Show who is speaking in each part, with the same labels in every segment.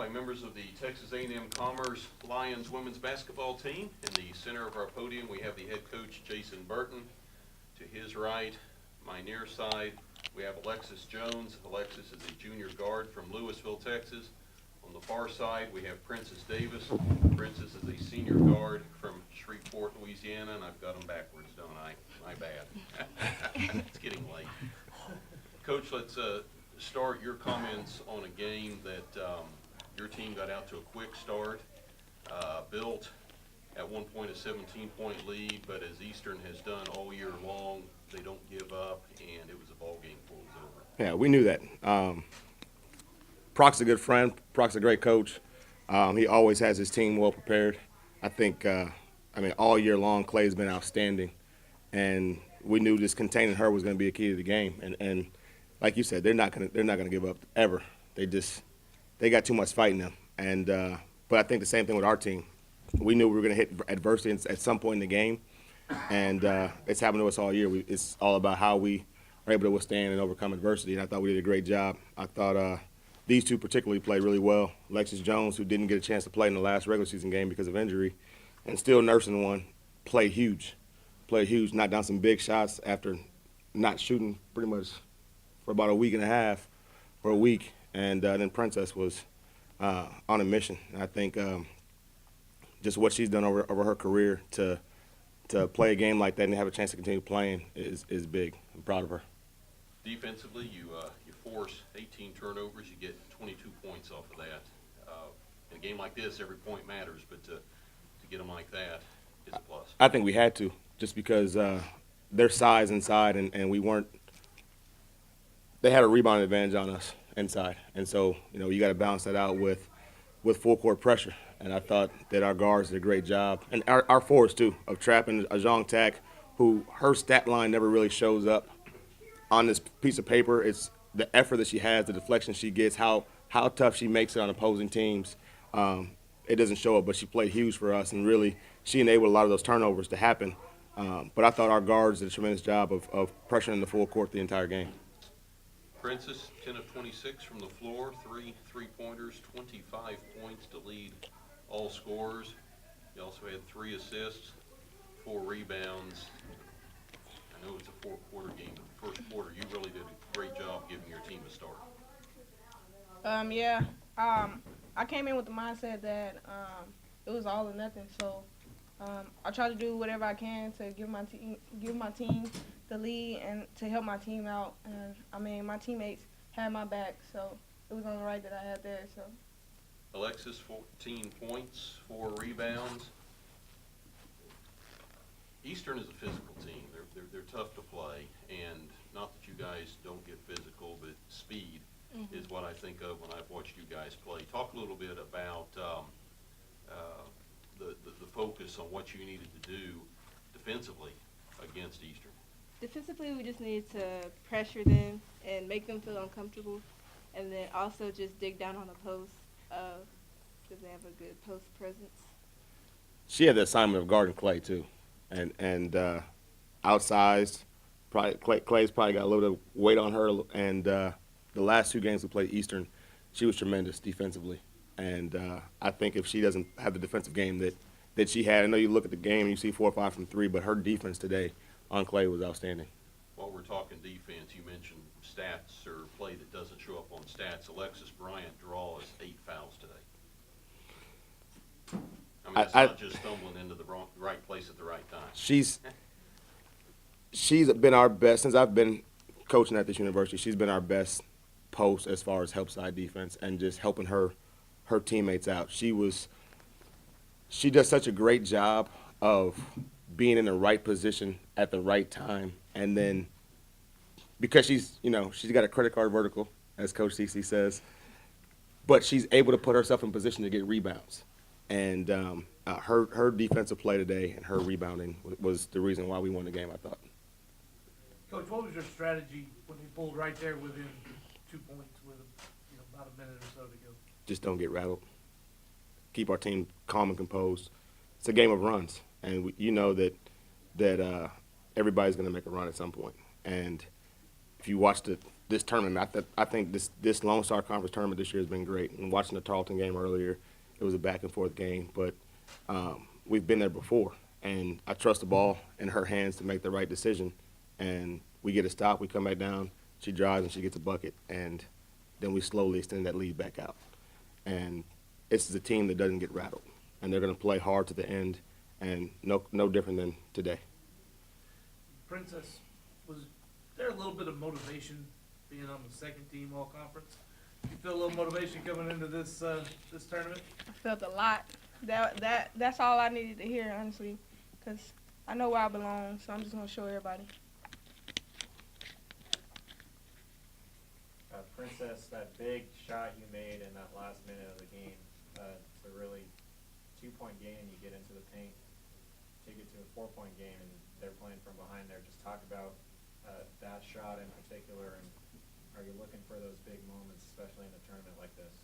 Speaker 1: By members of the Texas A&M Commerce Lions women's basketball team. In the center of our podium, we have the head coach, Jason Burton. To his right, my near side, we have Alexis Jones. Alexis is a junior guard from Louisville, Texas. On the far side, we have Princess Davis. Princess is a senior guard from Shreveport, Louisiana, and I've got them backwards, don't I? My bad. It's getting late. Coach, let's start your comments on a game that your team got out to a quick start, built at one point a 17-point lead, but as Eastern has done all year long, they don't give up, and it was a ball game before it was over.
Speaker 2: Yeah, we knew that. Proc's a good friend. Proc's a great coach. He always has his team well prepared. I think, all year long, Clay's been outstanding, and we knew just containing her was going to be a key to the game. And like you said, they're not gonna give up ever. They got too much fight in them. And but I think the same thing with our team. We knew we were going to hit adversity at some point in the game, and it's happened to us all year. It's all about how we are able to withstand and overcome adversity, and I thought we did a great job. I thought these two particularly played really well. Alexis Jones, who didn't get a chance to play in the last regular season game because of injury, and still nursing one, played huge, knocked down some big shots after not shooting pretty much for about a week and a half, or a week, and then Princess was on a mission. And I think just what she's done over her career to play a game like that and have a chance to continue playing is big. I'm proud of her.
Speaker 1: Defensively, you force 18 turnovers, you get 22 points off of that. In a game like this, every point matters, but to get them like that is a plus.
Speaker 2: I think we had to, just because their size inside, and we weren't. They had a rebound advantage on us inside, and so you got to balance that out with full court pressure. And I thought that our guards did a great job, and our forwards too, of trapping a Zhang Tak, who her stat line never really shows up on this piece of paper. It's the effort that she has, the deflection she gets, how tough she makes it on opposing teams. It doesn't show up, but she played huge for us, and really she enabled a lot of those turnovers to happen. But I thought our guards did a tremendous job of pressuring the full court the entire game.
Speaker 1: Princess, 10 of 26 from the floor, 3 3-pointers, 25 points to lead all scorers. You also had 3 assists, 4 rebounds. I know it's a 4-quarter game, but the first quarter you really did a great job giving your team a start.
Speaker 3: I came in with the mindset that it was all or nothing. So I tried to do whatever I can to give my team the lead and to help my team out. And my teammates had my back, so it was only right that I had theirs. So.
Speaker 1: Alexis, 14 points, 4 rebounds. Eastern is a physical team. They're tough to play, and not that you guys don't get physical, but speed is what I think of when I've watched you guys play. Talk a little bit about the focus on what you needed to do defensively against Eastern.
Speaker 4: Defensively, we just needed to pressure them and make them feel uncomfortable, and then also just dig down on the post because they have a good post presence.
Speaker 2: She had the assignment of guarding Clay too, and outsized. Clay's probably got a little bit of weight on her, and the last 2 games we played Eastern, she was tremendous defensively. And I think if she doesn't have the defensive game that she had, I know you look at the game and you see 4 or 5 from 3, but her defense today on Clay was outstanding.
Speaker 1: While we're talking defense, you mentioned stats or play that doesn't show up on stats. Alexis Bryant draws 8 fouls today. It's not just stumbling into the right place at the right time.
Speaker 2: She's been our best since I've been coaching at this university. She's been our best post as far as help side defense and just helping her teammates out. She does such a great job of being in the right position at the right time, and then because she's got a credit card vertical, as Coach CC says, but she's able to put herself in position to get rebounds. And her defensive play today and her rebounding was the reason why we won the game, I thought.
Speaker 5: Coach, what was your strategy when you pulled right there within 2 points with about a minute or so to go?
Speaker 2: Just don't get rattled. Keep our team calm and composed. It's a game of runs, and you know that everybody's going to make a run at some point. And if you watch this tournament. I think this Lone Star Conference tournament this year has been great. And watching the Tarleton game earlier, it was a back and forth game, but we've been there before, and I trust the ball in her hands to make the right decision. And we get a stop, we come back down, she drives and she gets a bucket, and then we slowly extend that lead back out. And this is a team that doesn't get rattled, and they're going to play hard to the end, and no different than today.
Speaker 5: Princess, was there a little bit of motivation being on the second team all conference? You feel a little motivation coming into this this tournament?
Speaker 3: I felt a lot. That's all I needed to hear, honestly, because I know where I belong, so I'm just going to show everybody.
Speaker 6: Princess, that big shot you made in that last minute of the game, it's a really 2-point game. You get into the paint, take it to a 4-point game, and they're playing from behind there. Just talk about that shot in particular, and are you looking for those big moments, especially in a tournament like this?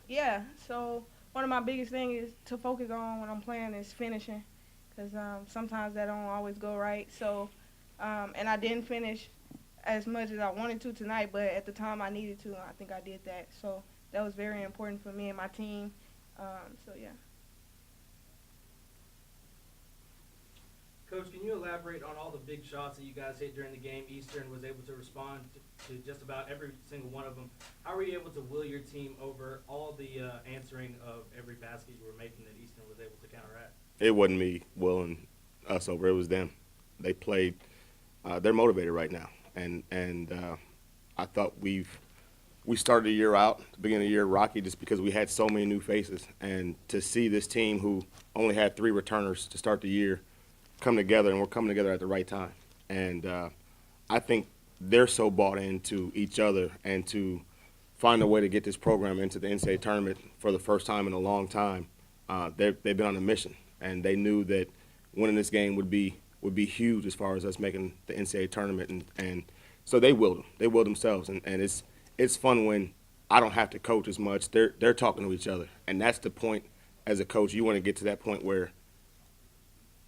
Speaker 3: Yeah, so one of my biggest things is to focus on when I'm playing is finishing, because sometimes that don't always go right. So, and I didn't finish as much as I wanted to tonight, but at the time I needed to. I think I did that. So that was very important for me and my team. So, yeah.
Speaker 7: Coach, can you elaborate on all the big shots that you guys hit during the game? Eastern was able to respond to just about every single one of them. How were you able to will your team over all the answering of every basket you were making that Eastern was able to counteract?
Speaker 2: It wasn't me willing us over. It was them. They played. They're motivated right now, and I thought we started the year out, the beginning of the year, rocky, just because we had so many new faces, and to see this team who only had 3 returners to start the year come together, and we're coming together at the right time. And I think they're so bought into each other and to find a way to get this program into the NCAA tournament for the first time in a long time. They've been on a mission, and they knew that winning this game would be huge as far as us making the NCAA tournament. And so they willed them. They willed themselves, and it's fun when I don't have to coach as much. They're talking to each other, and that's the point. As a coach, you want to get to that point where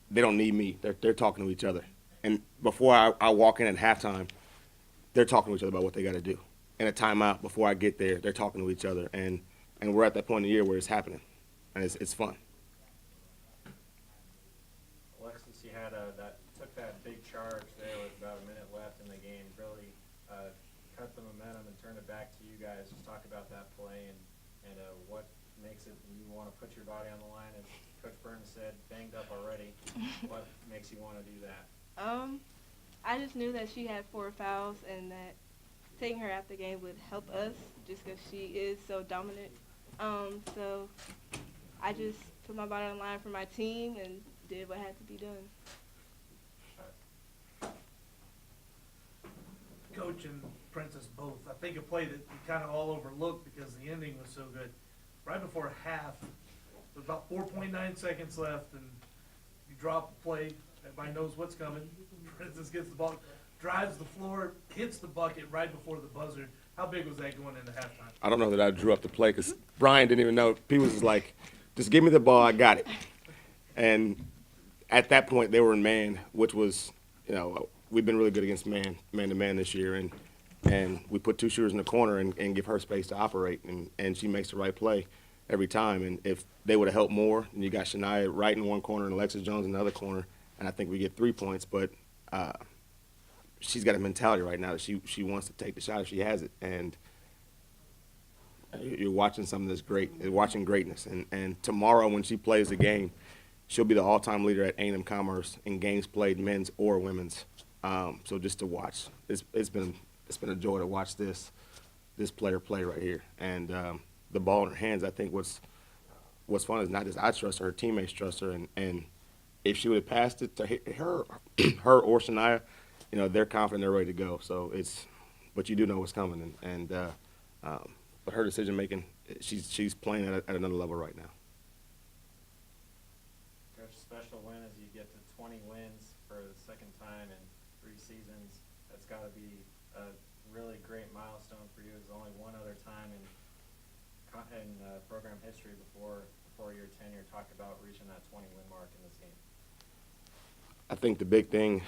Speaker 2: they don't need me. They're talking to each other. And before I walk in at halftime, they're talking to each other about what they got to do. In a timeout, before I get there, they're talking to each other. And we're at that point in the year where it's happening, and it's fun.
Speaker 6: Alexis, you had took that big charge there with about a minute left in the game, really cut the momentum and turned it back to you guys. Just talk about that play and what makes it you want to put your body on the line. As Coach Burns said, banged up already. What makes you want to do that?
Speaker 4: I just knew that she had 4 fouls and that taking her out the game would help us just because she is so dominant. So I just put my body on the line for my team and did what had to be done.
Speaker 5: Coach and Princess both. I think a play that you kind of all overlooked because the ending was so good. Right before half, with about 4.9 seconds left, and you drop the play. Everybody knows what's coming. Princess gets the ball, drives the floor, hits the bucket right before the buzzer. How big was that going into halftime?
Speaker 2: I don't know that I drew up the play because Brian didn't even know. He was just like, just give me the ball, I got it. And at that point, they were in man, which was, we've been really good against man-to-man this year. And we put 2 shooters in the corner and give her space to operate. And she makes the right play every time. And if they would have helped more, and you got Shania right in one corner and Alexis Jones in the other corner, and I think we get 3 points. But she's got a mentality right now that she wants to take the shot if she has it. And you're watching something that's great. You're watching greatness. And tomorrow when she plays the game, she'll be the all-time leader at A&M Commerce in games played, men's or women's. So just to watch, it's been a joy to watch this player play right here. And the ball in her hands, I think what's fun is not just I trust her teammates trust her. And if she would have passed it to her or Shania, they're confident they're ready to go. So but you do know what's coming. But her decision making, she's playing at another level right now.
Speaker 6: Coach, special win as you get to 20 wins for the second time in 3 seasons. That's got to be a really great milestone for you. There's only one other time in program history before your tenure talk about reaching that 20-win mark in this game.
Speaker 2: I think the big thing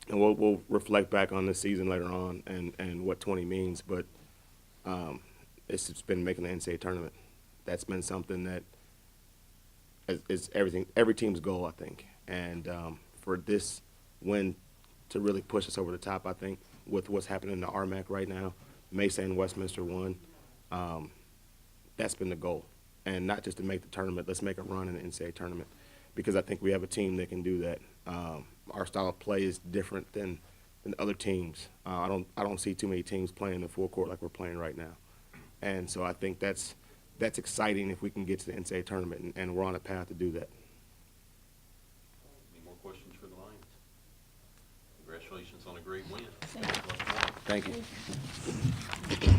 Speaker 2: and we'll reflect back on this season later on and what 20 means. But it's just been making the NCAA tournament. That's been something that is every team's goal, I think. And for this win to really push us over the top, I think, with what's happening in the RMAC right now, Mesa and Westminster won. That's been the goal. And not just to make the tournament, let's make a run in the NCAA tournament, because I think we have a team that can do that. Our style of play is different than other teams. I don't see too many teams playing the full court like we're playing right now. And so I think that's exciting if we can get to the NCAA tournament, and we're on a path to do that.
Speaker 1: Any more questions for the Lions? Congratulations on a great win.
Speaker 3: Thank you.
Speaker 2: Thank you.